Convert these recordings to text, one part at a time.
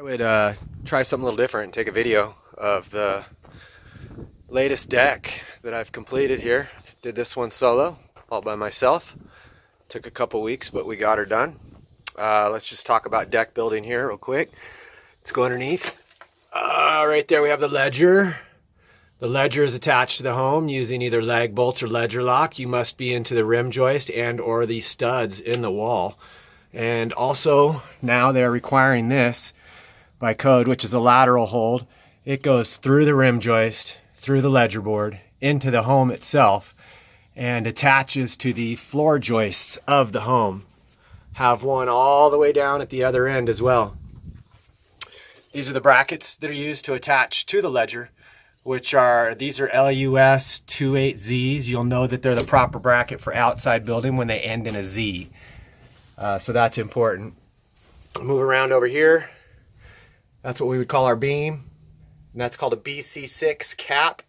I would try something a little different and take a video of the latest deck that I've completed here. Did this one solo, all by myself. Took a couple weeks, but we got her done. Let's just talk about deck building here real quick. Let's go underneath. Right there we have the ledger. The ledger is attached to the home using either lag bolts or ledger lock. You must be into the rim joist and or the studs in the wall. And also now they're requiring this by code, which is a lateral hold. It goes through the rim joist, through the ledger board, into the home itself, and attaches to the floor joists of the home. Have one all the way down at the other end as well. These are the brackets that are used to attach to the ledger, these are LUS 28Zs. You'll know that they're the proper bracket for outside building when they end in a Z. So that's important. Move around over here. That's what we would call our beam. And that's called a BC6 cap,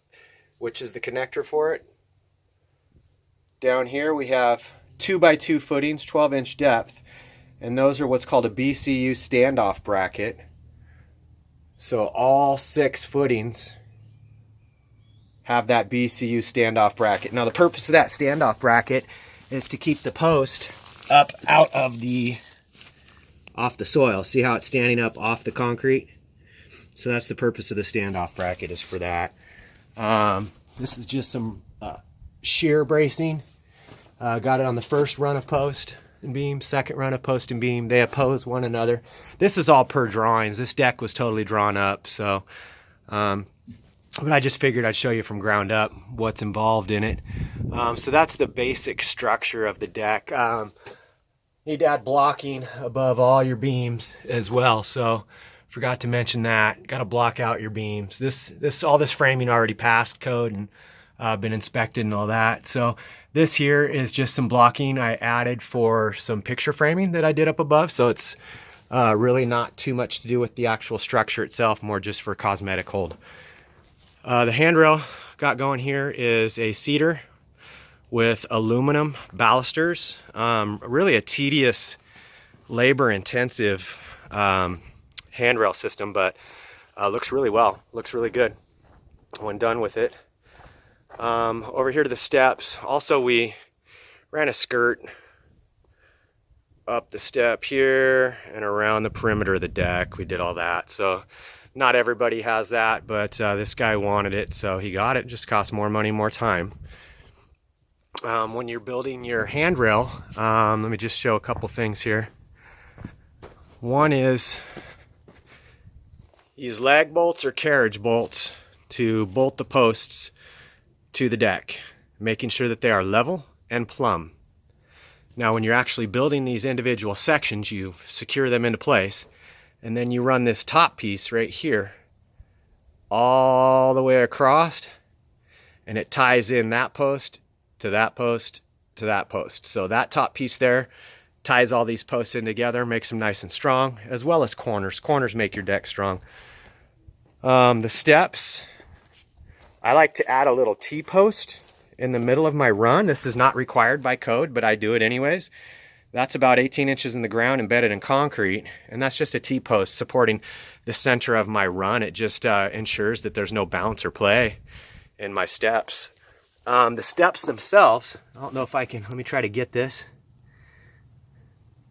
which is the connector for it. Down here we have 2x2 footings, 12-inch depth. And those are what's called a BCU standoff bracket. So all 6 footings have that BCU standoff bracket. Now the purpose of that standoff bracket is to keep the post up out of off the soil. See how it's standing up off the concrete? So that's the purpose of the standoff bracket, is for that. This is just some shear bracing. Got it on the first run of post and beam, second run of post and beam. They oppose one another. This is all per drawings. This deck was totally drawn up, so but I just figured I'd show you from ground up what's involved in it. So that's the basic structure of the deck. Need to add blocking above all your beams as well. So forgot to mention that. Got to block out your beams. All this framing already passed code and been inspected and all that. So this here is just some blocking I added for some picture framing that I did up above. So it's really not too much to do with the actual structure itself, more just for cosmetic hold. The handrail got going here is a cedar with aluminum balusters. Really a tedious, labor-intensive handrail system, but looks really well. Looks really good when done with it. Over here to the steps. Also, we ran a skirt up the step here and around the perimeter of the deck. We did all that. So not everybody has that, but this guy wanted it, so he got it. It just costs more money, more time. When you're building your handrail, let me just show a couple things here. One is use lag bolts or carriage bolts to bolt the posts to the deck, making sure that they are level and plumb. Now when you're actually building these individual sections, you secure them into place, and then you run this top piece right here all the way across, and it ties in that post to that post to that post. So that top piece there ties all these posts in together, makes them nice and strong, as well as corners. Corners make your deck strong. The steps, I like to add a little T-post in the middle of my run. This is not required by code, but I do it anyways. That's about 18 inches in the ground embedded in concrete, and that's just a T-post supporting the center of my run. It just ensures that there's no bounce or play in my steps. The steps themselves, I don't know if I can, let me try to get this.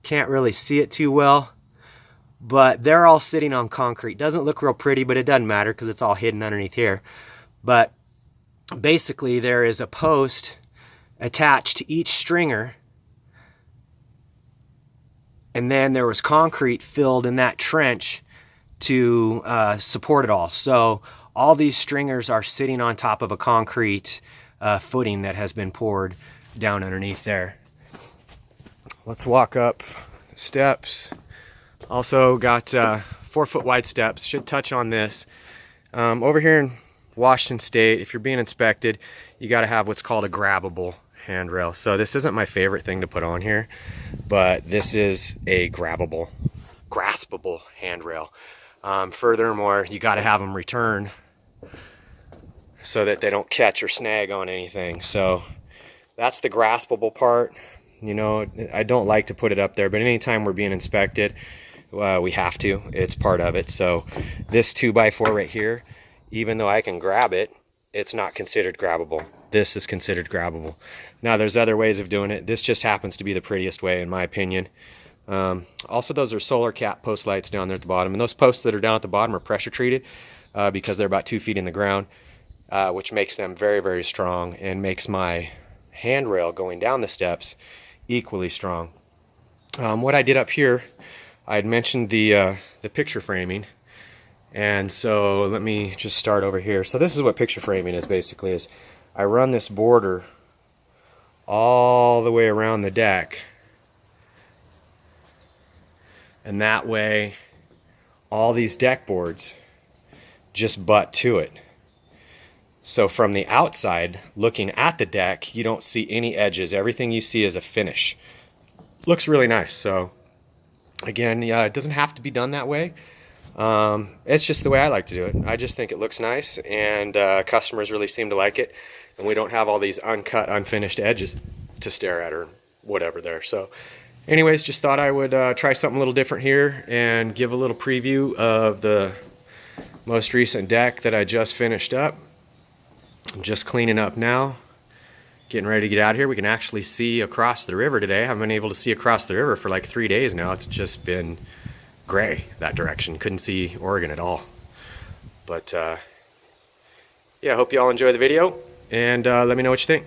Can't really see it too well, but they're all sitting on concrete. Doesn't look real pretty, but it doesn't matter because it's all hidden underneath here. But basically there is a post attached to each stringer, and then there was concrete filled in that trench to support it all. So all these stringers are sitting on top of a concrete footing that has been poured down underneath there. Let's walk up the steps. Also got 4-foot wide steps. Should touch on this. Over here in Washington State, if you're being inspected, you got to have what's called a grabbable handrail. So this isn't my favorite thing to put on here, but this is a graspable handrail. Furthermore, you got to have them returned so that they don't catch or snag on anything. So that's the graspable part. You know, I don't like to put it up there, but anytime we're being inspected, We have to. It's part of it. So this 2x4 right here, even though I can grab it, it's not considered grabbable. This is considered grabbable. Now there's other ways of doing it. This just happens to be the prettiest way in my opinion. Also, those are solar cap post lights down there at the bottom, and those posts that are down at the bottom are pressure treated because they're about 2 feet in the ground, which makes them very, very strong and makes my handrail going down the steps equally strong. What I did up here, I had mentioned the picture framing, and so let me just start over here. So this is what picture framing is basically, is I run this border all the way around the deck, and that way all these deck boards just butt to it. So from the outside looking at the deck, you don't see any edges. Everything you see is a finish. Looks really nice. So again, yeah, it doesn't have to be done that way. It's just the way I like to do it. I just think it looks nice, and customers really seem to like it, and we don't have all these uncut, unfinished edges to stare at or whatever there. So anyways, just thought I would try something a little different here and give a little preview of the most recent deck that I just finished up. I'm just cleaning up now, getting ready to get out of here. We can actually see across the river today. I haven't been able to see across the river for like 3 days now. It's just been gray that direction. Couldn't see Oregon at all. But yeah, I hope you all enjoy the video, and let me know what you think.